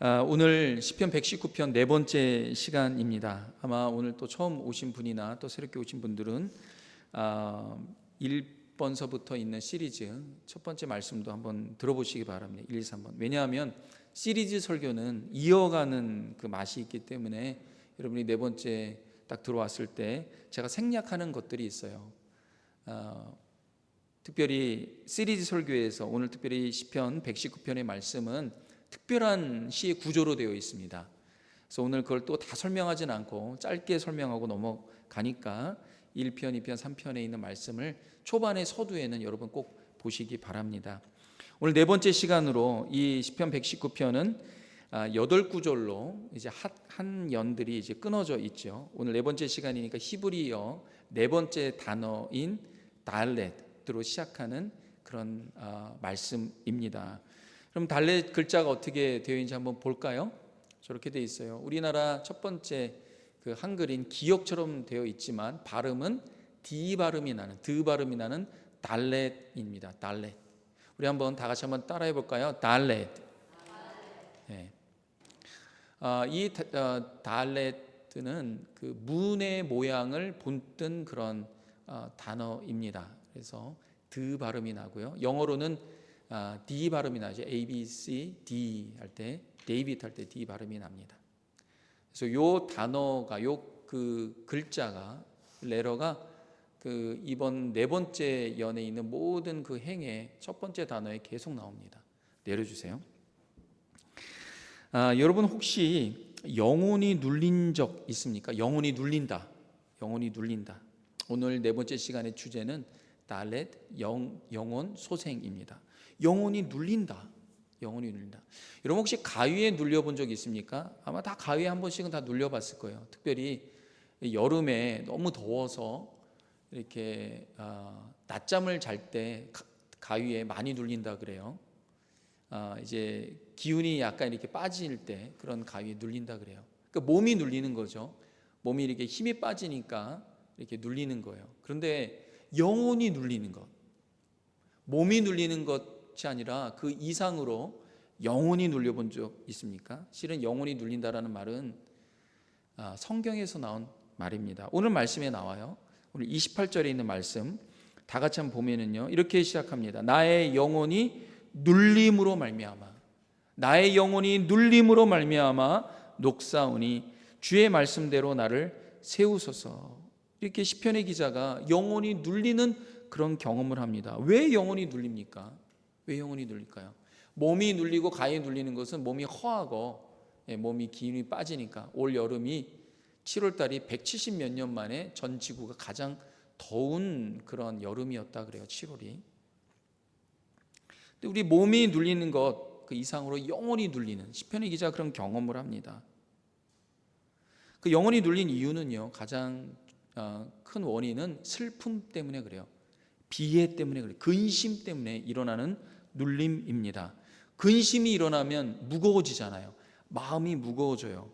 오늘 시편 119편 네 번째 시간입니다. 아마 오늘 또 처음 오신 분이나 또 새롭게 오신 분들은 1번서부터 있는 시리즈 첫 번째 말씀도 한번 들어보시기 바랍니다. 1, 2, 3번. 왜냐하면 시리즈 설교는 이어가는 그 맛이 있기 때문에 여러분이 네 번째 딱 들어왔을 때 제가 생략하는 것들이 있어요. 특별히 시리즈 설교에서 오늘 특별히 시편 119편의 말씀은 특별한 시의 구조로 되어 있습니다. 그래서 오늘 그걸 또 다 설명하진 않고 짧게 설명하고 넘어가니까 1편, 2편, 3편에 있는 말씀을 초반의 서두에는 여러분 꼭 보시기 바랍니다. 오늘 네 번째 시간으로 이 시편 119편은 8구절로 이제 한 연들이 이제 끊어져 있죠. 오늘 네 번째 시간이니까 히브리어 네 번째 단어인 달렛으로 시작하는 그런 말씀입니다. 그럼 달렛 글자가 어떻게 되어 있는지 한번 볼까요? 저렇게 되어 있어요. 우리나라 첫 번째 그 한글인 기역처럼 되어 있지만 발음은 드 발음이 나는 달렛입니다. 달렛. 우리 한번 다 같이 한번 따라해 볼까요? 달렛. 네. 이 달렛은 그 문의 모양을 본뜬 그런 단어입니다. 그래서 드 발음이 나고요. 영어로는 D 발음이 나죠. A, B, C, D 할 때, 데이빗 할 때 D 발음이 납니다. 그래서 요 단어가, 요 그 글자가, 레터가 그 이번 네 번째 연에 있는 모든 그 행의 첫 번째 단어에 계속 나옵니다. 내려주세요. 여러분 혹시 영혼이 눌린 적 있습니까? 영혼이 눌린다. 영혼이 눌린다. 오늘 네 번째 시간의 주제는 달렛, 영혼 소생입니다. 영혼이 눌린다. 영혼이 눌린다. 여러분 혹시 가위에 눌려본 적 있습니까? 아마 다 가위에 한 번씩은 다 눌려봤을 거예요. 특별히 여름에 너무 더워서 이렇게 낮잠을 잘 때 가위에 많이 눌린다 그래요. 이제 기운이 약간 이렇게 빠질 때 그런 가위에 눌린다 그래요. 그러니까 몸이 눌리는 거죠. 몸이 이렇게 힘이 빠지니까 이렇게 눌리는 거예요. 그런데 영혼이 눌리는 것, 몸이 눌리는 것이 아니라 그 이상으로 영혼이 눌려본 적 있습니까? 실은 영혼이 눌린다라는 말은 성경에서 나온 말입니다. 오늘 말씀에 나와요. 오늘 28절에 있는 말씀 다 같이 한번 보면은요, 이렇게 시작합니다. 나의 영혼이 눌림으로 말미암아, 나의 영혼이 눌림으로 말미암아 녹사오니 주의 말씀대로 나를 세우소서. 이렇게 시편의 기자가 영혼이 눌리는 그런 경험을 합니다. 왜 영혼이 눌립니까? 왜 영혼이 눌릴까요? 몸이 눌리고 가위 눌리는 것은 몸이 허하고 몸이 기운이 빠지니까. 올 여름이 7월 달이 170 몇 년 만에 전 지구가 가장 더운 그런 여름이었다 그래요. 7월이. 근데 우리 몸이 눌리는 것 그 이상으로 영혼이 눌리는, 시편의 기자가 그런 경험을 합니다. 그 영혼이 눌린 이유는요, 가장 큰 원인은 슬픔 때문에 그래요. 비애 때문에 그래요. 근심 때문에 일어나는 눌림입니다. 근심이 일어나면 무거워지잖아요. 마음이 무거워져요.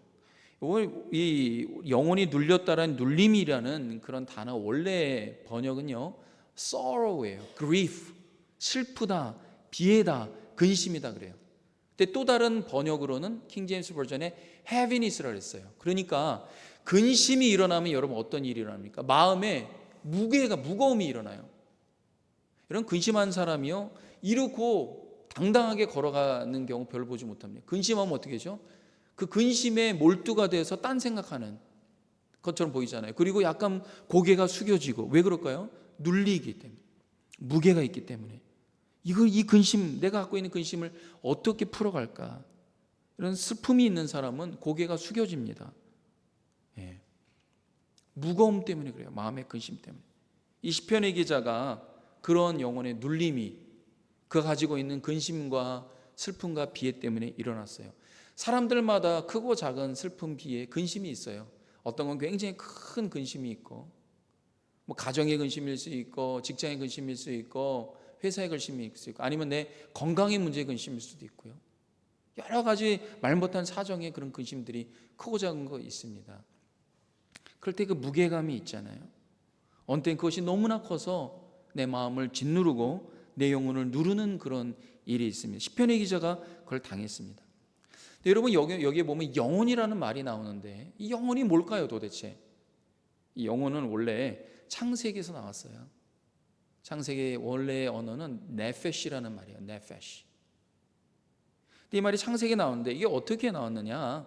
이 영혼이 눌렸다라는 눌림이라는 그런 단어 원래 번역은요, sorrow예요. grief, 슬프다, 비애다, 근심이다 그래요. 근데 또 다른 번역으로는 킹 제임스 버전에 heaviness라고 했어요. 그러니까 근심이 일어나면 여러분 어떤 일이 일어납니까? 마음에 무거움이 일어나요. 이런 근심한 사람이요, 이렇고 당당하게 걸어가는 경우 별로 보지 못합니다. 근심하면 어떻게 하죠? 그 근심에 몰두가 돼서 딴 생각하는 것처럼 보이잖아요. 그리고 약간 고개가 숙여지고. 왜 그럴까요? 눌리기 때문에, 무게가 있기 때문에. 이 근심, 내가 갖고 있는 근심을 어떻게 풀어갈까? 이런 슬픔이 있는 사람은 고개가 숙여집니다. 예. 무거움 때문에 그래요. 마음의 근심 때문에. 이 시편의 기자가 그런 영혼의 눌림이, 그가 가지고 있는 근심과 슬픔과 비애 때문에 일어났어요. 사람들마다 크고 작은 슬픔, 비애, 근심이 있어요. 어떤 건 굉장히 큰 근심이 있고, 뭐 가정의 근심일 수 있고, 직장의 근심일 수 있고, 회사의 근심이 있을 수 있고, 아니면 내 건강의 문제의 근심일 수도 있고요. 여러 가지 말 못한 사정의 그런 근심들이 크고 작은 거 있습니다. 그럴 때 그 무게감이 있잖아요. 어느 때는 그것이 너무나 커서 내 마음을 짓누르고 내 영혼을 누르는 그런 일이 있습니다. 시편의 기자가 그걸 당했습니다. 근데 여러분 여기에 보면 영혼이라는 말이 나오는데 이 영혼이 뭘까요 도대체? 이 영혼은 원래 창세기에서 나왔어요. 창세기 원래의 언어는 네페시라는 말이에요. 네페시. 이 말이 창세기에 나오는데 이게 어떻게 나왔느냐?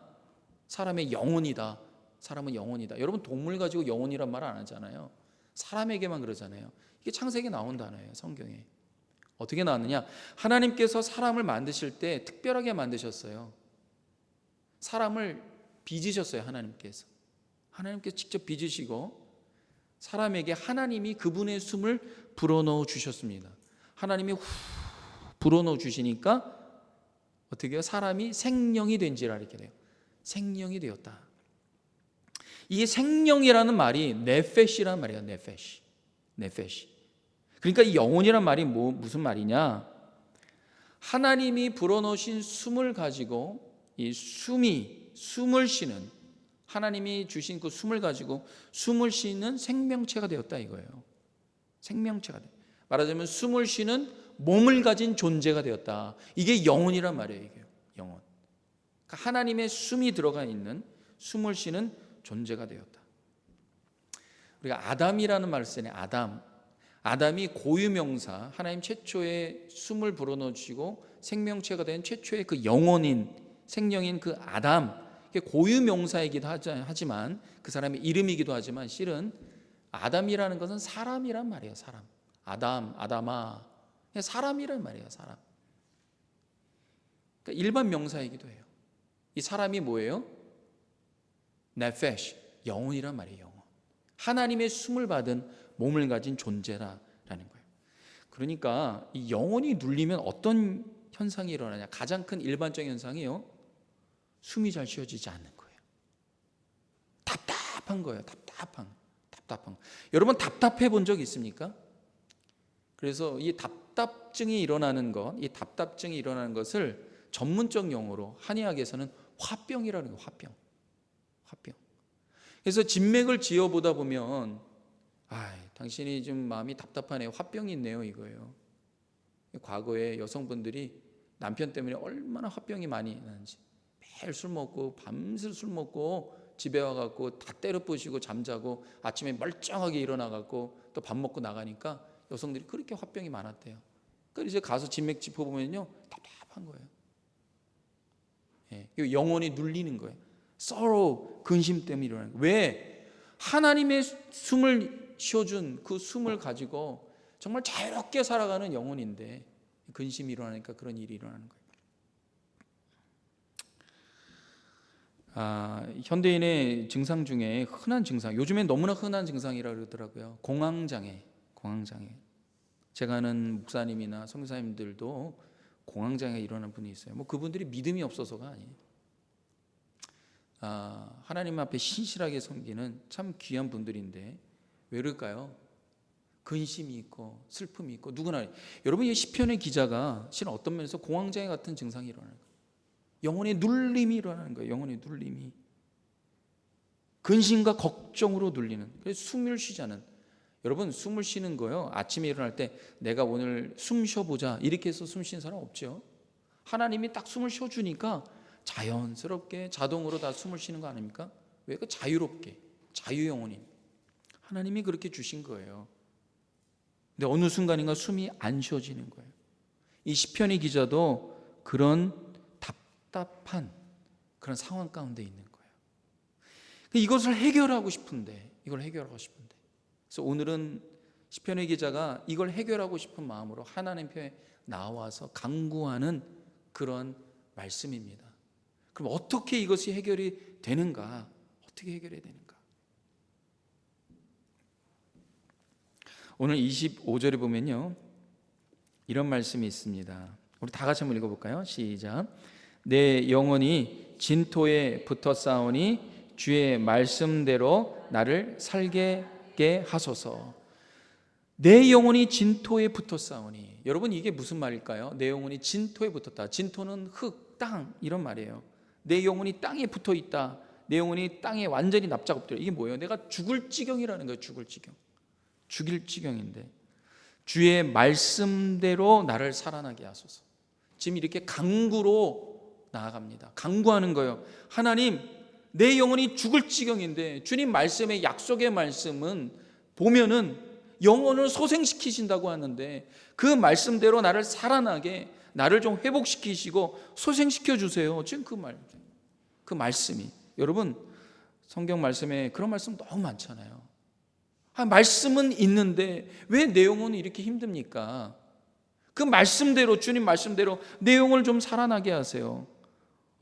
사람의 영혼이다. 사람은 영혼이다. 여러분 동물 가지고 영혼이란 말 안 하잖아요. 사람에게만 그러잖아요. 이게 창세기에 나온 단어예요. 성경에. 어떻게 나왔느냐? 하나님께서 사람을 만드실 때 특별하게 만드셨어요. 사람을 빚으셨어요. 하나님께서 직접 빚으시고 사람에게 하나님이 그분의 숨을 불어넣어 주셨습니다. 하나님이 후 불어넣어 주시니까 어떻게 해요? 사람이 생명이 된지라 이렇게 돼요. 생명이 되었다. 이게 생명이라는 말이 네페시라는 말이에요. 네페시. 그러니까 이 영혼이란 말이 무슨 말이냐? 하나님이 불어넣으신 숨을 가지고 이 숨을 쉬는 하나님이 주신 그 숨을 가지고 숨을 쉬는 생명체가 되었다 이거예요. 생명체가 돼. 말하자면 숨을 쉬는 몸을 가진 존재가 되었다. 이게 영혼이란 말이에요. 이게 영혼. 그러니까 하나님의 숨이 들어가 있는 숨을 쉬는 존재가 되었다. 우리가 아담이라는 말을 쓰네. 아담이 고유명사, 하나님 최초의 숨을 불어넣어 주시고 생명체가 된 최초의 그 영혼인 생명인 그 아담, 고유명사이기도 하지만 그 사람의 이름이기도 하지만 실은 아담이라는 것은 사람이란 말이에요. 사람. 아담아. 사람이란 말이에요. 사람. 그러니까 일반 명사이기도 해요. 이 사람이 뭐예요? 네페시, 영혼이란 말이에요. 영혼. 하나님의 숨을 받은 몸을 가진 존재라는 거예요. 그러니까 이 영혼이 눌리면 어떤 현상이 일어나냐? 가장 큰 일반적인 현상이요. 숨이 잘 쉬어지지 않는 거예요. 답답한 거예요. 답답한. 여러분 답답해 본 적 있습니까? 그래서 이 답답증이 일어나는 것을 전문적 용어로 한의학에서는 화병이라는 거예요. 화병. 그래서 진맥을 지어보다 보면 당신이 좀 마음이 답답하네요. 화병이 있네요 이거예요. 과거에 여성분들이 남편 때문에 얼마나 화병이 많이 나는지 매일 술 먹고 밤새 술 먹고 집에 와갖고 다 때려 부시고 잠자고 아침에 멀쩡하게 일어나갖고 또 밥 먹고 나가니까 여성들이 그렇게 화병이 많았대요. 그러니까 이제 가서 진맥 짚어보면요 답답한 거예요. 영혼이 눌리는 거예요. sorrow, 근심 때문에 일어나는 거예요. 왜? 하나님의 숨을 쉬어준 그 숨을 가지고 정말 자유롭게 살아가는 영혼인데 근심이 일어나니까 그런 일이 일어나는 거예요. 현대인의 증상 중에 흔한 증상, 요즘엔 너무나 흔한 증상이라고 그러더라고요. 공황장애. 제가 아는 목사님이나 선교사님들도 공황장애 일어나는 분이 있어요. 그분들이 믿음이 없어서가 아니에요. 하나님 앞에 신실하게 섬기는 참 귀한 분들인데 왜 그럴까요? 근심이 있고 슬픔이 있고 누구나. 여러분 이 시편의 기자가 실은 어떤 면에서 공황장애 같은 증상이 일어나는 거예요. 영혼의 눌림이 일어나는 거예요. 영혼의 눌림이. 근심과 걱정으로 눌리는. 그래서 숨을 쉬지 않은. 여러분 숨을 쉬는 거요. 아침에 일어날 때 내가 오늘 숨 쉬어보자 이렇게 해서 숨 쉬는 사람 없죠. 하나님이 딱 숨을 쉬어주니까 자연스럽게 자동으로 다 숨을 쉬는 거 아닙니까? 왜? 그 자유롭게 자유영혼인 하나님이 그렇게 주신 거예요. 근데 어느 순간인가 숨이 안 쉬어지는 거예요. 이 시편의 기자도 그런 답답한 그런 상황 가운데 있는 거예요. 이것을 해결하고 싶은데 그래서 오늘은 시편의 기자가 이걸 해결하고 싶은 마음으로 하나님 편에 나와서 간구하는 그런 말씀입니다. 그럼 어떻게 이것이 해결이 되는가? 어떻게 해결해야 되는가? 오늘 25절에 보면요 이런 말씀이 있습니다. 우리 다 같이 한번 읽어볼까요? 시작. 내 영혼이 진토에 붙어 싸우니 주의 말씀대로 나를 살게 하소서. 내 영혼이 진토에 붙어 싸우니. 여러분 이게 무슨 말일까요? 내 영혼이 진토에 붙었다. 진토는 흙, 땅 이런 말이에요. 내 영혼이 땅에 붙어 있다. 내 영혼이 땅에 완전히 납작 엎드려. 이게 뭐예요? 내가 죽을 지경이라는 거예요. 죽일 지경인데 주의 말씀대로 나를 살아나게 하소서. 지금 이렇게 강구로 나아갑니다. 간구하는 거예요. 하나님, 내 영혼이 죽을 지경인데 주님 말씀의 약속의 말씀은 보면은 영혼을 소생시키신다고 하는데 그 말씀대로 나를 살아나게, 나를 좀 회복시키시고 소생시켜 주세요. 지금 그 말씀이, 여러분 성경 말씀에 그런 말씀 너무 많잖아요. 말씀은 있는데 왜 내 영혼이 이렇게 힘듭니까? 그 말씀대로, 주님 말씀대로 내 영혼을 좀 살아나게 하세요.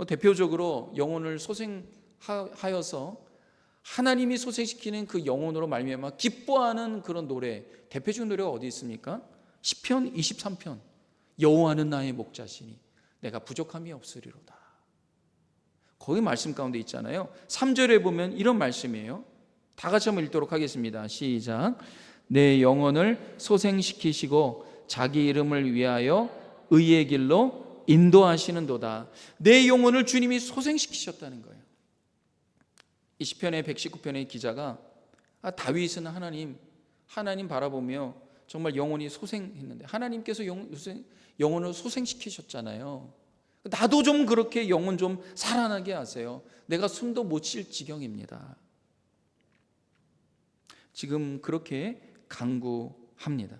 대표적으로 영혼을 소생하여서 하나님이 소생시키는 그 영혼으로 말미암아 기뻐하는 그런 노래, 대표적인 노래가 어디 있습니까? 시편 23편. 여호와는 나의 목자시니 내가 부족함이 없으리로다. 거기 말씀 가운데 있잖아요. 3절에 보면 이런 말씀이에요. 다 같이 한번 읽도록 하겠습니다. 시작. 내 영혼을 소생시키시고 자기 이름을 위하여 의의 길로 인도하시는도다. 내 영혼을 주님이 소생시키셨다는 거예요. 이 시편의 119편의 기자가 다윗은 하나님 바라보며 정말 영혼이 소생했는데 하나님께서 영혼을 소생시키셨잖아요. 나도 좀 그렇게 영혼 좀 살아나게 하세요. 내가 숨도 못 쉴 지경입니다. 지금 그렇게 간구합니다.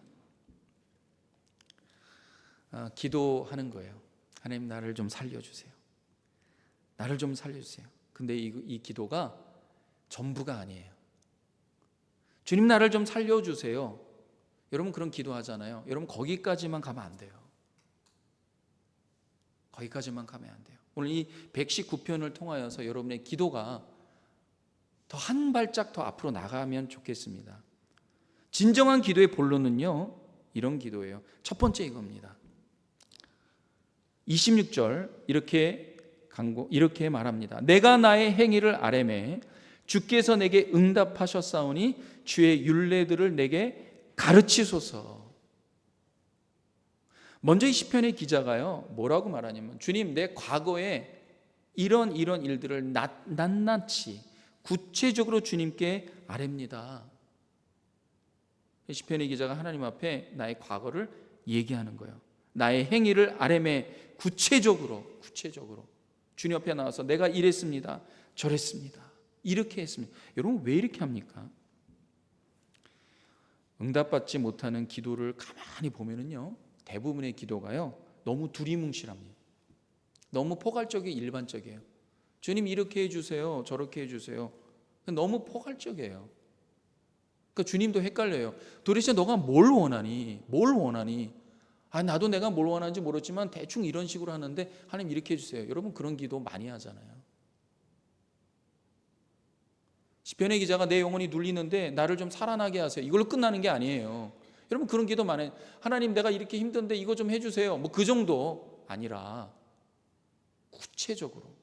기도하는 거예요. 하나님, 나를 좀 살려주세요. 나를 좀 살려주세요. 근데 이 기도가 전부가 아니에요. 주님, 나를 좀 살려주세요. 여러분 그런 기도하잖아요. 여러분 거기까지만 가면 안 돼요. 거기까지만 가면 안 돼요. 오늘 이 119편을 통하여서 여러분의 기도가 더 한 발짝 더 앞으로 나가면 좋겠습니다. 진정한 기도의 본론은요, 이런 기도예요. 첫 번째 이겁니다. 26절 이렇게 말합니다. 내가 나의 행위를 아뢰매 주께서 내게 응답하셨사오니 주의 율례들을 내게 가르치소서. 먼저 이 시편의 기자가요, 뭐라고 말하냐면 주님, 내 과거에 이런 일들을 낱낱이 구체적으로 주님께 아뢰입니다. 시편의 기자가 하나님 앞에 나의 과거를 얘기하는 거예요. 나의 행위를 아뢰매 구체적으로 주님 앞에 나와서 내가 이랬습니다, 저랬습니다, 이렇게 했습니다. 여러분 왜 이렇게 합니까? 응답받지 못하는 기도를 가만히 보면은요, 대부분의 기도가요 너무 두리뭉실합니다. 너무 포괄적이고 일반적이에요. 주님 이렇게 해주세요, 저렇게 해주세요. 너무 포괄적이에요. 그러니까 주님도 헷갈려요. 도대체 너가 뭘 원하니? 나도 내가 뭘 원하는지 모르지만 대충 이런 식으로 하는데 하나님 이렇게 해주세요. 여러분 그런 기도 많이 하잖아요. 시편의 기자가 내 영혼이 눌리는데 나를 좀 살아나게 하세요, 이걸로 끝나는 게 아니에요. 여러분 그런 기도 많아요. 하나님 내가 이렇게 힘든데 이거 좀 해주세요, 뭐 그 정도 아니라 구체적으로.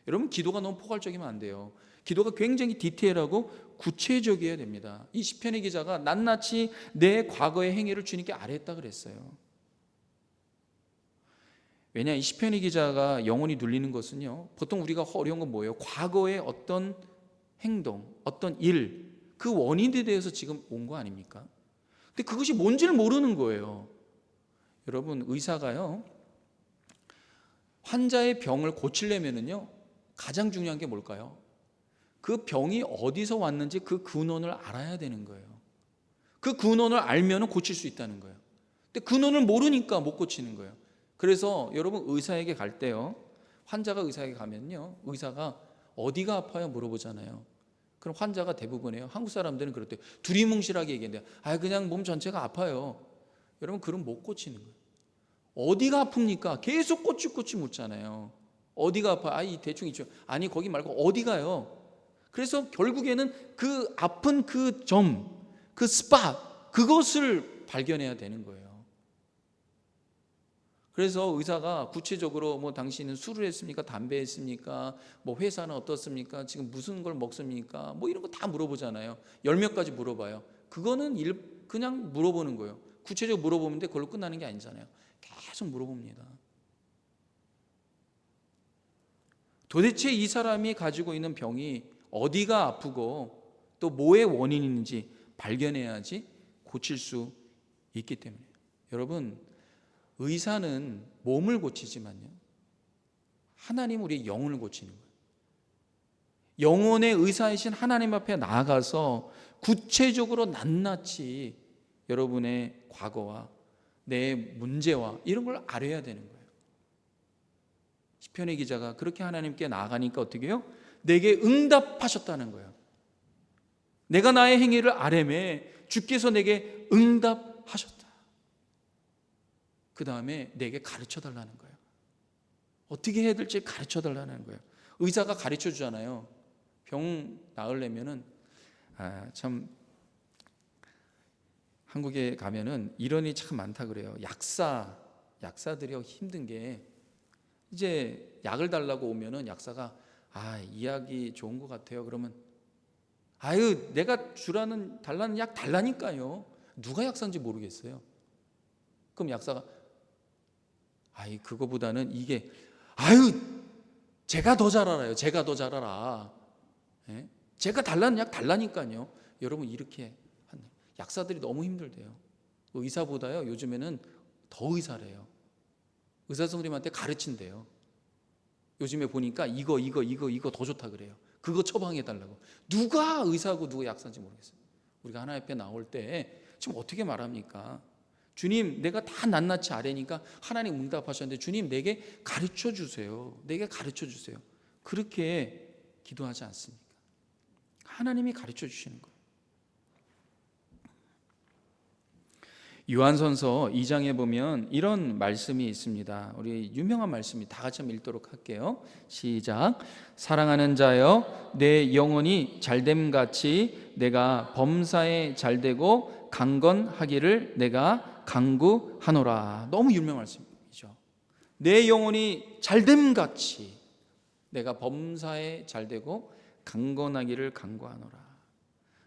여러분 기도가 너무 포괄적이면 안 돼요. 기도가 굉장히 디테일하고 구체적이어야 됩니다. 이 시편의 기자가 낱낱이 내 과거의 행위를 주님께 아뢰었다 그랬어요. 왜냐, 이 시편의 기자가 영혼이 눌리는 것은요, 보통 우리가 어려운 건 뭐예요? 과거의 어떤 행동, 어떤 일, 그 원인에 대해서 지금 온 거 아닙니까? 근데 그것이 뭔지를 모르는 거예요. 여러분 의사가요, 환자의 병을 고치려면은요 가장 중요한 게 뭘까요? 그 병이 어디서 왔는지 그 근원을 알아야 되는 거예요. 그 근원을 알면 고칠 수 있다는 거예요. 근데 근원을 모르니까 못 고치는 거예요. 그래서 여러분 의사에게 갈 때요, 환자가 의사에게 가면요, 의사가 어디가 아파요 물어보잖아요. 그럼 환자가 대부분이에요, 한국 사람들은 그럴 때 두리뭉실하게 얘기한대요. 그냥 몸 전체가 아파요. 여러분 그럼 못 고치는 거예요. 어디가 아픕니까? 계속 꼬치꼬치 묻잖아요. 어디가 아파? 이 대충 있죠. 아니 거기 말고 어디가요? 그래서 결국에는 그 아픈 그 점, 그 스팟, 그것을 발견해야 되는 거예요. 그래서 의사가 구체적으로 뭐 당신은 술을 했습니까? 담배 했습니까? 뭐 회사는 어떻습니까? 지금 무슨 걸 먹습니까? 뭐 이런 거 다 물어보잖아요. 10몇 가지 물어봐요. 그거는 그냥 물어보는 거예요. 구체적으로 물어보는데 그걸로 끝나는 게 아니잖아요. 계속 물어봅니다. 도대체 이 사람이 가지고 있는 병이 어디가 아프고 또 뭐의 원인인지 발견해야지 고칠 수 있기 때문에, 여러분 의사는 몸을 고치지만요, 하나님은 우리의 영혼을 고치는 거예요. 영혼의 의사이신 하나님 앞에 나아가서 구체적으로 낱낱이 여러분의 과거와 내 문제와 이런 걸 알아야 되는 거예요. 시편의 기자가 그렇게 하나님께 나아가니까 어떻게 해요? 내게 응답하셨다는 거예요. 내가 나의 행위를 아뢰매 주께서 내게 응답하셨다. 그 다음에 내게 가르쳐 달라는 거예요. 어떻게 해야 될지 가르쳐 달라는 거예요. 의사가 가르쳐 주잖아요. 병 나으려면은 참 한국에 가면은 이런 일이 참 많다 그래요. 약사들이 힘든 게, 이제 약을 달라고 오면은 약사가 이 약이 좋은 것 같아요. 그러면 내가 달라는 약 달라니까요. 누가 약사인지 모르겠어요. 그럼 약사가 그거보다는 이게 제가 더 잘 알아요. 제가 더 잘 알아. 예? 제가 달라는 약 달라니까요. 여러분, 이렇게 약사들이 너무 힘들대요. 의사보다요 요즘에는 더 의사래요. 의사 선생님한테 가르친대요. 요즘에 보니까 이거 더 좋다 그래요. 그거 처방해 달라고. 누가 의사고 누가 약사인지 모르겠어요. 우리가 하나님 앞에 나올 때 지금 어떻게 말합니까? 주님, 내가 다 낱낱이 아뢰니까 하나님 응답하셨는데 주님, 내게 가르쳐 주세요. 내게 가르쳐 주세요. 그렇게 기도하지 않습니까? 하나님이 가르쳐 주시는 거예요. 요한전서 2장에 보면 이런 말씀이 있습니다. 우리 유명한 말씀이 다 같이 한번 읽도록 할게요. 시작. 사랑하는 자여, 내 영혼이 잘됨 같이 내가 범사에 잘되고 강건하기를 내가 간구하노라. 너무 유명한 말씀이죠. 내 영혼이 잘됨 같이 내가 범사에 잘되고 강건하기를 간구하노라.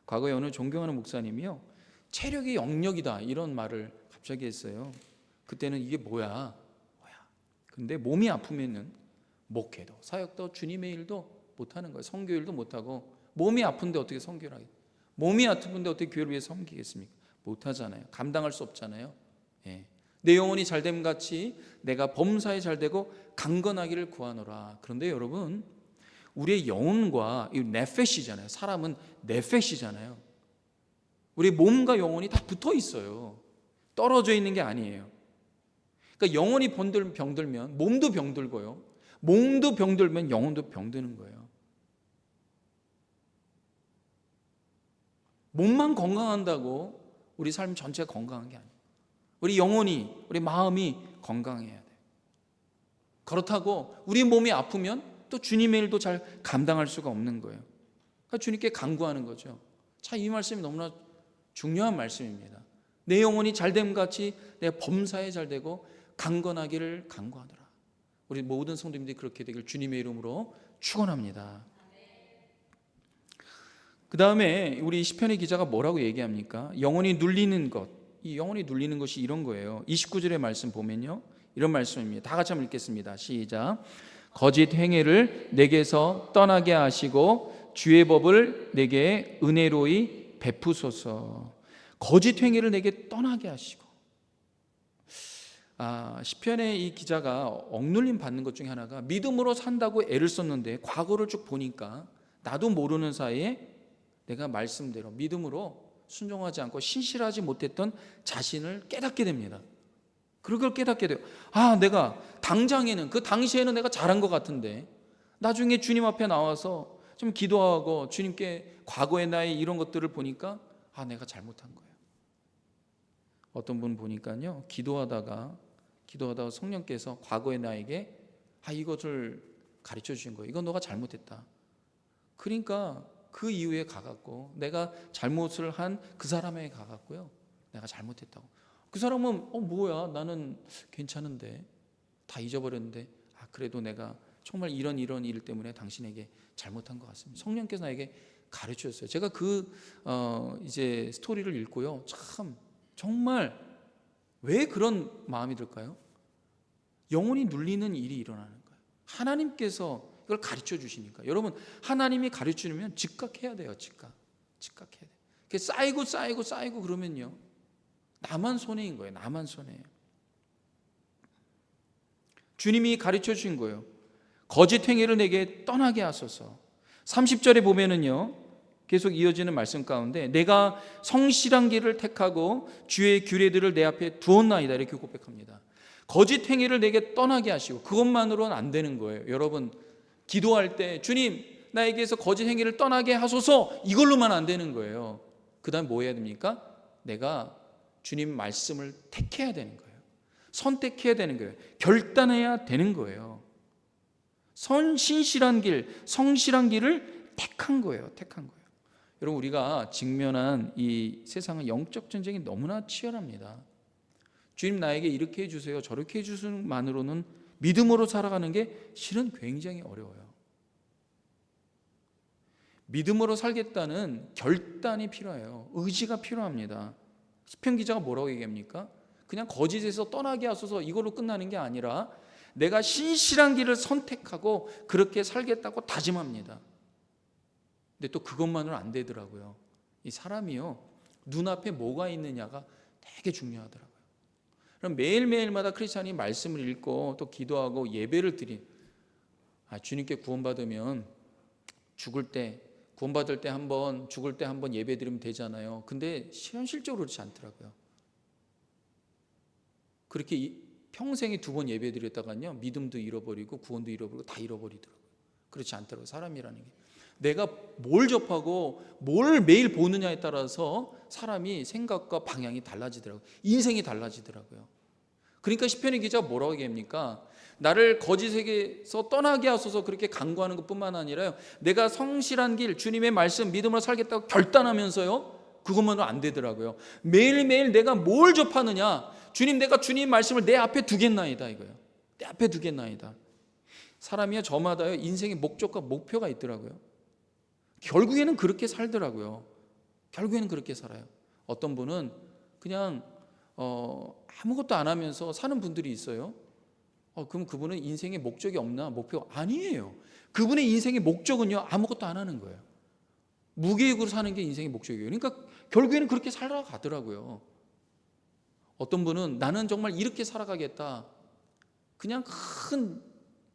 과거에 어느 존경하는 목사님이요, 체력이 영력이다 이런 말을 갑자기 했어요. 그때는 이게 뭐야. 근데 몸이 아프면은 목회도 사역도 주님의 일도 못하는 거예요. 선교일도 못하고. 몸이 아픈데 어떻게 선교를 하겠어요? 몸이 아픈데 어떻게 교회를 위해서 섬기겠습니까? 못하잖아요. 감당할 수 없잖아요. 예. 내 영혼이 잘됨 같이 내가 범사에 잘되고 강건하기를 구하노라. 그런데 여러분, 우리의 영혼과 이 네페시잖아요. 사람은 네페시잖아요. 우리 몸과 영혼이 다 붙어 있어요. 떨어져 있는 게 아니에요. 그러니까 영혼이 병들면 몸도 병들고요. 몸도 병들면 영혼도 병드는 거예요. 몸만 건강한다고 우리 삶 전체가 건강한 게 아니에요. 우리 영혼이, 우리 마음이 건강해야 돼요. 그렇다고 우리 몸이 아프면 또 주님의 일도 잘 감당할 수가 없는 거예요. 그러니까 주님께 간구하는 거죠. 참, 이 말씀이 너무나 중요한 말씀입니다. 내 영혼이 잘됨 같이 내 범사에 잘되고 강건하기를 간구하노라. 우리 모든 성도님들이 그렇게 되길 주님의 이름으로 축원합니다. 그 다음에 우리 시편의 기자가 뭐라고 얘기합니까? 영혼이 눌리는 것. 이 영혼이 눌리는 것이 이런 거예요. 29절의 말씀 보면요, 이런 말씀입니다. 다 같이 한번 읽겠습니다. 시작. 거짓 행위를 내게서 떠나게 하시고 주의 법을 내게 은혜로이 베푸소서. 거짓 행위를 내게 떠나게 하시고. 시편의 이 기자가 억눌림 받는 것 중에 하나가 믿음으로 산다고 애를 썼는데 과거를 쭉 보니까 나도 모르는 사이에 내가 말씀대로 믿음으로 순종하지 않고 신실하지 못했던 자신을 깨닫게 됩니다. 그걸 깨닫게 돼요. 내가 당장에는, 그 당시에는 내가 잘한 것 같은데 나중에 주님 앞에 나와서 좀 기도하고 주님께 과거의 나의 이런 것들을 보니까 내가 잘못한 거예요. 어떤 분 보니까요, 기도하다가 성령께서 과거의 나에게 이것을 가르쳐 주신 거예요. 이건 너가 잘못했다. 그러니까 그 이후에 가갖고 내가 잘못을 한 그 사람에게 가갖고요, 내가 잘못했다고. 그 사람은 뭐야, 나는 괜찮은데, 다 잊어버렸는데, 그래도 내가 정말 이런 일 때문에 당신에게 잘못한 것 같습니다. 성령께서 나에게 가르쳐 줬어요. 제가 이제 스토리를 읽고요, 참 정말 왜 그런 마음이 들까요? 영혼이 눌리는 일이 일어나는 거예요. 하나님께서 이걸 가르쳐 주시니까. 여러분, 하나님이 가르쳐 주면 즉각해야 돼요. 즉각해야 돼요. 그게 쌓이고 그러면요, 나만 손해인 거예요. 나만 손해예요. 주님이 가르쳐 주신 거예요. 거짓 행위를 내게 떠나게 하소서. 30절에 보면은요, 계속 이어지는 말씀 가운데 내가 성실한 길을 택하고 주의 규례들을 내 앞에 두었나이다 이렇게 고백합니다. 거짓 행위를 내게 떠나게 하시고, 그것만으로는 안 되는 거예요. 여러분 기도할 때 주님 나에게서 거짓 행위를 떠나게 하소서, 이걸로만 안 되는 거예요. 그 다음 뭐 해야 됩니까? 내가 주님 말씀을 택해야 되는 거예요. 선택해야 되는 거예요. 결단해야 되는 거예요. 신실한 길, 성실한 길을 택한 거예요. 택한 거예요. 여러분 우리가 직면한 이 세상은 영적 전쟁이 너무나 치열합니다. 주님 나에게 이렇게 해주세요, 저렇게 해주시는 만으로는 믿음으로 살아가는 게 실은 굉장히 어려워요. 믿음으로 살겠다는 결단이 필요해요. 의지가 필요합니다. 시편 기자가 뭐라고 얘기합니까? 그냥 거짓에서 떠나게 하소서 이걸로 끝나는 게 아니라 내가 신실한 길을 선택하고 그렇게 살겠다고 다짐합니다. 근데 또 그것만으로 안 되더라고요. 이 사람이요, 눈앞에 뭐가 있느냐가 되게 중요하더라고요. 그럼 매일매일마다 크리스찬이 말씀을 읽고 또 기도하고 예배를 주님께 구원받으면 죽을 때, 구원받을 때 한번, 죽을 때 한번 예배 드리면 되잖아요. 근데 현실적으로 그렇지 않더라고요. 그렇게 평생에 2번 예배 드렸다가요, 믿음도 잃어버리고 구원도 잃어버리고 다 잃어버리더라고요. 그렇지 않더라고요. 사람이라는 게 내가 뭘 접하고 뭘 매일 보느냐에 따라서 사람이 생각과 방향이 달라지더라고요. 인생이 달라지더라고요. 그러니까 시편의 기자가 뭐라고 얘기합니까? 나를 거짓에게서 떠나게 하소서 그렇게 간구하는 것뿐만 아니라요, 내가 성실한 길, 주님의 말씀, 믿음으로 살겠다고 결단하면서요, 그것만으로 안 되더라고요. 매일매일 내가 뭘 접하느냐, 주님 내가 주님 말씀을 내 앞에 두겠나이다 이거예요. 내 앞에 두겠나이다. 사람이요, 저마다요 인생의 목적과 목표가 있더라고요. 결국에는 그렇게 살더라고요. 결국에는 그렇게 살아요. 어떤 분은 그냥 아무것도 안 하면서 사는 분들이 있어요. 그럼 그분은 인생의 목적이 없나? 목표가 아니에요. 그분의 인생의 목적은요, 아무것도 안 하는 거예요. 무계획으로 사는 게 인생의 목적이에요. 그러니까 결국에는 그렇게 살아가더라고요. 어떤 분은 나는 정말 이렇게 살아가겠다, 그냥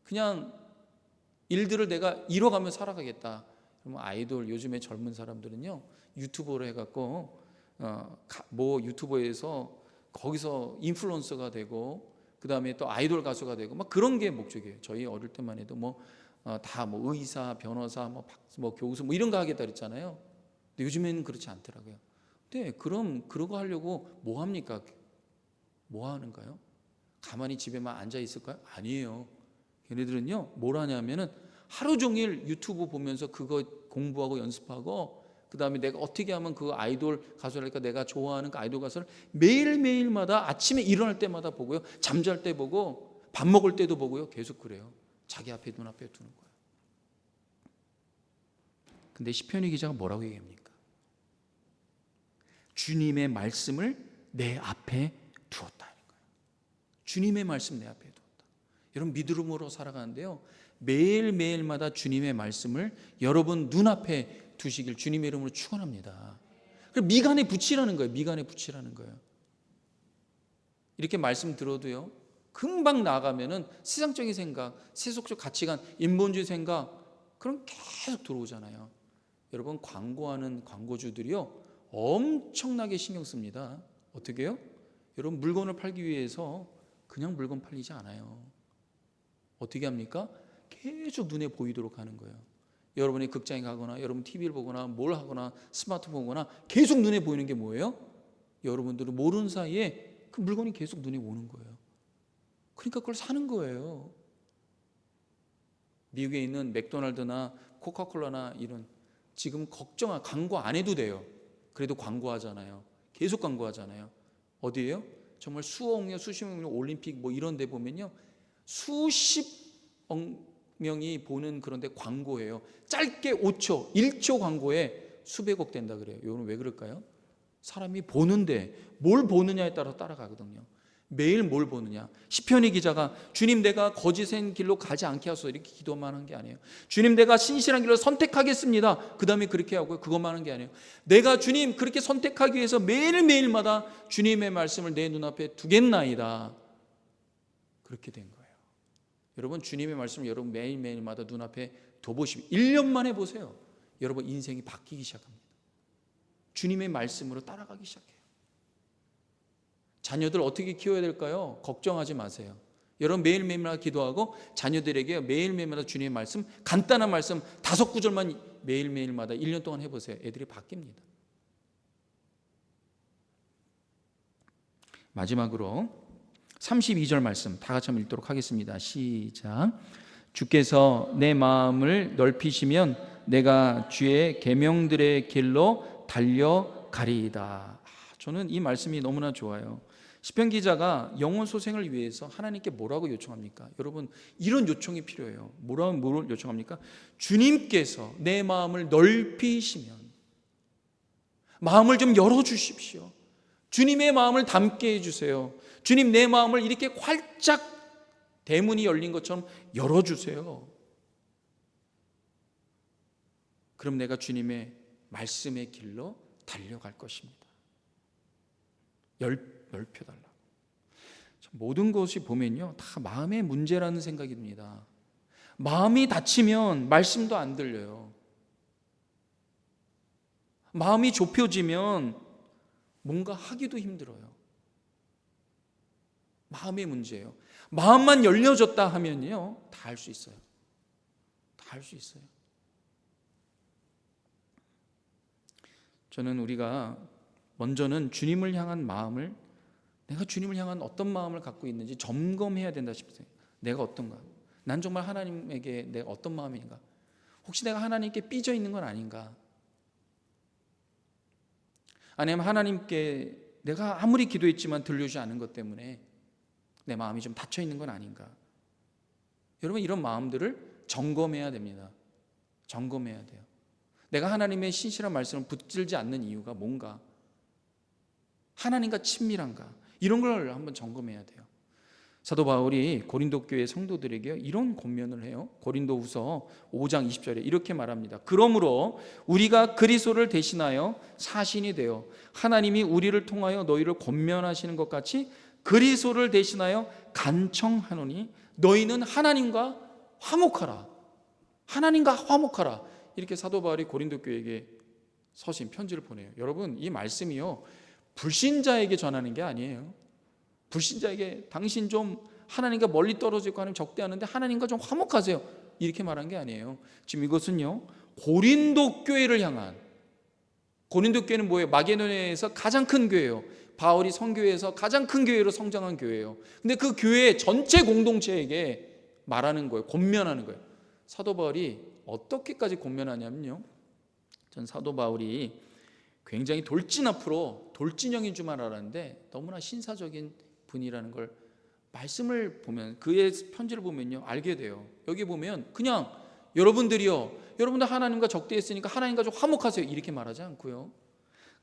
그냥 일들을 내가 이뤄가며 살아가겠다. 그러면 아이돌, 요즘에 젊은 사람들은요 유튜버로 해갖고 뭐 유튜버에서 거기서 인플루언서가 되고 그 다음에 또 아이돌 가수가 되고 막 그런 게 목적이에요. 저희 어릴 때만 해도 다 의사, 변호사, 교수 이런 거 하겠다 그랬잖아요. 근데 요즘에는 그렇지 않더라고요. 근데 그럼 그러고 하려고 뭐 합니까? 뭐 하는가요? 가만히 집에만 앉아 있을까요? 아니에요. 걔네들은요 뭘 하냐면은 하루 종일 유튜브 보면서 그거 공부하고 연습하고, 그 다음에 내가 어떻게 하면 그 아이돌 가수랄까, 내가 좋아하는 그 아이돌 가수를 매일매일마다 아침에 일어날 때마다 보고요, 잠잘 때 보고, 밥 먹을 때도 보고요, 계속 그래요. 자기 앞에, 눈앞에 두는 거예요. 근데 시편의 기자가 뭐라고 얘기합니까? 주님의 말씀을 내 앞에 두었다. 주님의 말씀 내 앞에 두었다. 여러분 믿음으로 살아가는데요, 매일매일마다 주님의 말씀을 여러분 눈앞에 두시길 주님의 이름으로 축원합니다. 미간에 붙이라는 거예요. 미간에 붙이라는 거예요. 이렇게 말씀 들어도요, 금방 나가면은 세상적인 생각, 세속적 가치관, 인본주의 생각, 그런 계속 들어오잖아요. 여러분 광고하는 광고주들이요 엄청나게 신경 씁니다. 어떻게 해요? 여러분 물건을 팔기 위해서 그냥 물건 팔리지 않아요. 어떻게 합니까? 계속 눈에 보이도록 하는 거예요. 여러분이 극장에 가거나 여러분 TV를 보거나 뭘 하거나 스마트폰 보거나 계속 눈에 보이는 게 뭐예요? 여러분들은 모르는 사이에 그 물건이 계속 눈에 오는 거예요. 그러니까 그걸 사는 거예요. 미국에 있는 맥도날드나 코카콜라나 이런, 지금 광고 안 해도 돼요. 그래도 광고하잖아요. 계속 광고하잖아요. 어디예요? 정말 수억 명, 수십억 명 올림픽 이런 데 보면요, 수십억 명이 보는 그런데 광고예요. 짧게 5초, 1초 광고에 수백억 된다 그래요. 이건 왜 그럴까요? 사람이 보는데 뭘 보느냐에 따라 따라가거든요. 매일 뭘 보느냐. 시편의 기자가 주님 내가 거짓된 길로 가지 않게 하소서 이렇게 기도만 한 게 아니에요. 주님 내가 신실한 길을 선택하겠습니다. 그 다음에 그렇게 하고요, 그것만 한 게 아니에요. 내가 주님 그렇게 선택하기 위해서 매일매일마다 주님의 말씀을 내 눈앞에 두겠나이다. 그렇게 된 거예요. 여러분 주님의 말씀을 여러분 매일매일마다 눈앞에 둬보시면 1년 만에 보세요. 여러분 인생이 바뀌기 시작합니다. 주님의 말씀으로 따라가기 시작해요. 자녀들 어떻게 키워야 될까요? 걱정하지 마세요. 여러분 매일매일마다 기도하고 자녀들에게 매일매일마다 주님의 말씀, 간단한 말씀 5구절만 매일매일마다 1년 동안 해보세요. 애들이 바뀝니다. 마지막으로 32절 말씀 다 같이 한번 읽도록 하겠습니다. 시작. 주께서 내 마음을 넓히시면 내가 주의 계명들의 길로 달려가리이다. 저는 이 말씀이 너무나 좋아요. 시편 기자가 영혼 소생을 위해서 하나님께 뭐라고 요청합니까? 여러분 이런 요청이 필요해요. 뭐를 요청합니까? 주님께서 내 마음을 넓히시면 마음을 좀 열어주십시오. 주님의 마음을 담게 해주세요. 주님 내 마음을 이렇게 활짝 대문이 열린 것처럼 열어주세요. 그럼 내가 주님의 말씀의 길로 달려갈 것입니다. 넓혀달라고. 모든 것이 보면요 다 마음의 문제라는 생각이 듭니다. 마음이 닫히면 말씀도 안 들려요. 마음이 좁혀지면 뭔가 하기도 힘들어요. 마음의 문제예요. 마음만 열려졌다 하면요 다 할 수 있어요. 다 할 수 있어요. 저는 우리가 먼저는 주님을 향한 마음을, 내가 주님을 향한 어떤 마음을 갖고 있는지 점검해야 된다 싶어요. 내가 어떤가? 난 정말 하나님에게 내가 어떤 마음인가? 혹시 내가 하나님께 삐져 있는 건 아닌가? 아니면 하나님께 내가 아무리 기도했지만 들려주지 않은 것 때문에 내 마음이 좀 닫혀 있는 건 아닌가? 여러분 이런 마음들을 점검해야 됩니다. 점검해야 돼요. 내가 하나님의 신실한 말씀을 붙들지 않는 이유가 뭔가? 하나님과 친밀한가? 이런 걸 한번 점검해야 돼요. 사도 바울이 고린도 교회 성도들에게 이런 권면을 해요. 고린도후서 5장 20절에 이렇게 말합니다. 그러므로 우리가 그리스도를 대신하여 사신이 되어 하나님이 우리를 통하여 너희를 권면하시는 것 같이 그리스도를 대신하여 간청하노니 너희는 하나님과 화목하라. 하나님과 화목하라. 이렇게 사도 바울이 고린도 교회에게 서신 편지를 보내요. 여러분 이 말씀이요 불신자에게 전하는 게 아니에요. 불신자에게 당신 좀 하나님과 멀리 떨어져 있고 하나님 적대하는데 하나님과 좀 화목하세요 이렇게 말한 게 아니에요. 지금 이것은요 고린도 교회를 향한, 고린도 교회는 뭐예요? 마게도냐에서 가장 큰 교회예요. 바울이 선교회에서 가장 큰 교회로 성장한 교회예요. 근데 그 교회 전체 공동체에게 말하는 거예요. 권면하는 거예요. 사도 바울이 어떻게까지 권면하냐면요, 전 사도 바울이 굉장히 돌진 앞으로 돌진형인 줄만 알았는데 너무나 신사적인 분이라는 걸 말씀을 보면, 그의 편지를 보면요 알게 돼요. 여기 보면 그냥 여러분들 하나님과 적대했으니까 하나님과 좀 화목하세요 이렇게 말하지 않고요,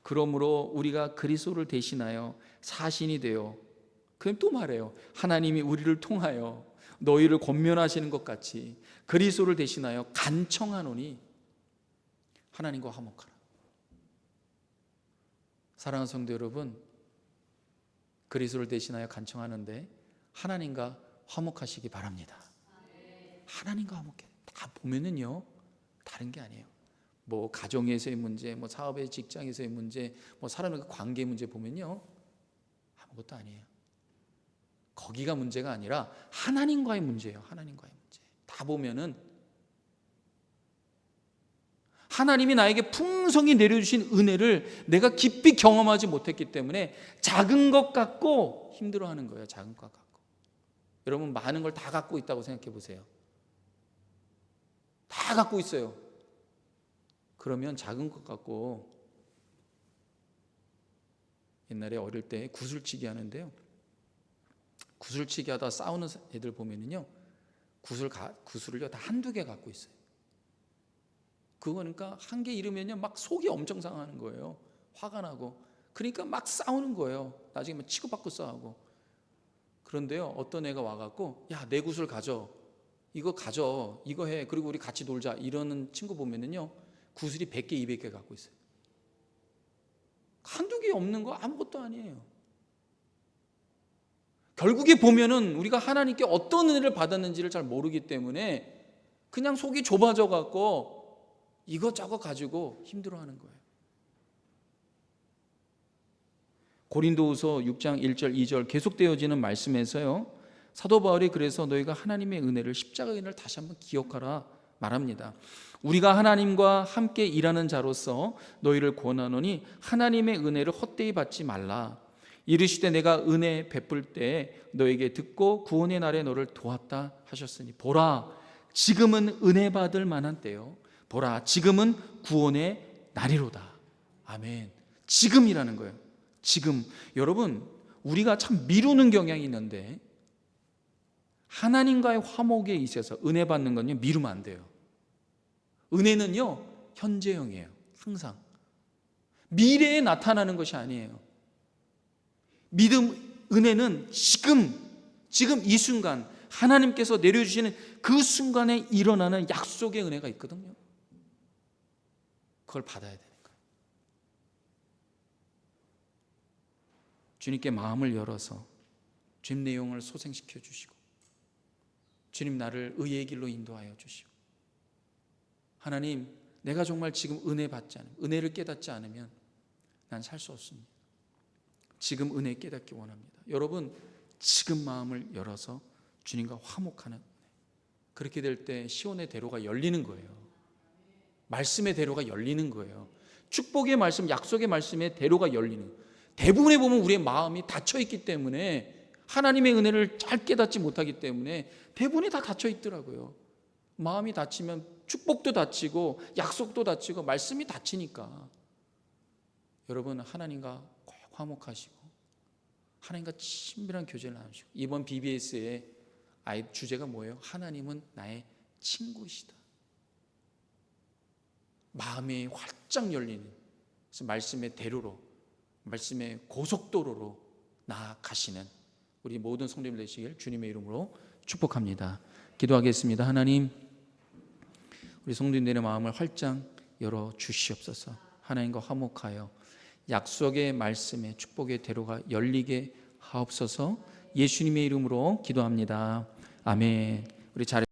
그러므로 우리가 그리스도를 대신하여 사신이 되어, 그럼 또 말해요. 하나님이 우리를 통하여 너희를 권면하시는 것 같이 그리스도를 대신하여 간청하노니 하나님과 화목하라. 사랑하는 성도 여러분, 그리스도를 대신하여 간청하는데 하나님과 화목하시기 바랍니다. 하나님과 화목해. 다 보면은요 다른 게 아니에요. 뭐 가정에서의 문제, 뭐 사업의 직장에서의 문제, 뭐 사람의 관계 문제 보면요 아무것도 아니에요. 거기가 문제가 아니라 하나님과의 문제예요. 하나님과의 문제. 다 보면은 하나님이 나에게 풍성히 내려주신 은혜를 내가 깊이 경험하지 못했기 때문에 작은 것 같고 힘들어하는 거예요. 작은 것 같고. 여러분 많은 걸 다 갖고 있다고 생각해 보세요. 다 갖고 있어요. 그러면 작은 것 같고, 옛날에 어릴 때 구슬치기 하는데요, 구슬치기 하다 싸우는 애들 보면은요 구슬을요 다 한두 개 갖고 있어요. 그거니까 한 개 잃으면요 막 속이 엄청 상하는 거예요. 화가 나고. 그러니까 막 싸우는 거예요. 나중에 막 치고받고 싸우고. 그런데요 어떤 애가 와갖고 야 내 구슬 가져, 이거 가져, 이거 해, 그리고 우리 같이 놀자 이러는 친구 보면은요 구슬이 100개 200개 갖고 있어요. 한두 개 없는 거 아무것도 아니에요. 결국에 보면은 우리가 하나님께 어떤 은혜를 받았는지를 잘 모르기 때문에 그냥 속이 좁아져 갖고 이것저것 가지고 힘들어하는 거예요. 고린도후서 6장 1절 2절 계속되어지는 말씀에서요, 사도 바울이 그래서 너희가 하나님의 은혜를, 십자가의 은혜를 다시 한번 기억하라 말합니다. 우리가 하나님과 함께 일하는 자로서 너희를 권하노니 하나님의 은혜를 헛되이 받지 말라. 이르시되 내가 은혜 베풀 때 너에게 듣고 구원의 날에 너를 도왔다 하셨으니 보라, 지금은 은혜 받을 만한 때요, 보라, 지금은 구원의 날이로다. 아멘. 지금이라는 거예요. 지금. 여러분, 우리가 참 미루는 경향이 있는데 하나님과의 화목에 있어서 은혜 받는 건요, 미루면 안 돼요. 은혜는요, 현재형이에요. 항상 미래에 나타나는 것이 아니에요. 믿음, 은혜는 지금 이 순간 하나님께서 내려주시는 그 순간에 일어나는 약속의 은혜가 있거든요. 그걸 받아야 되는 거예요. 주님께 마음을 열어서 주님 내용을 소생시켜 주시고, 주님 나를 의의 길로 인도하여 주시고, 하나님 내가 정말 지금 은혜 받지 않으면, 은혜를 깨닫지 않으면 난 살 수 없습니다. 지금 은혜 깨닫기 원합니다. 여러분, 지금 마음을 열어서 주님과 화목하는 은혜. 그렇게 될 때 시온의 대로가 열리는 거예요. 말씀의 대로가 열리는 거예요. 축복의 말씀, 약속의 말씀의 대로가 열리는 거예요. 대부분에 보면 우리의 마음이 닫혀 있기 때문에, 하나님의 은혜를 잘 깨닫지 못하기 때문에 대부분이 다 닫혀 있더라고요. 마음이 닫히면 축복도 닫히고 약속도 닫히고 말씀이 닫히니까. 여러분, 하나님과 꼭 화목하시고 하나님과 친밀한 교제를 나누시고, 이번 BBS의 주제가 뭐예요? 하나님은 나의 친구이시다. 마음이 활짝 열리는, 그래서 말씀의 대로로, 말씀의 고속도로로 나아가시는 우리 모든 성도님 되시길 주님의 이름으로 축복합니다. 기도하겠습니다. 하나님, 우리 성도님들의 마음을 활짝 열어 주시옵소서. 하나님과 화목하여 약속의 말씀의 축복의 대로가 열리게 하옵소서. 예수님의 이름으로 기도합니다. 아멘. 우리 잘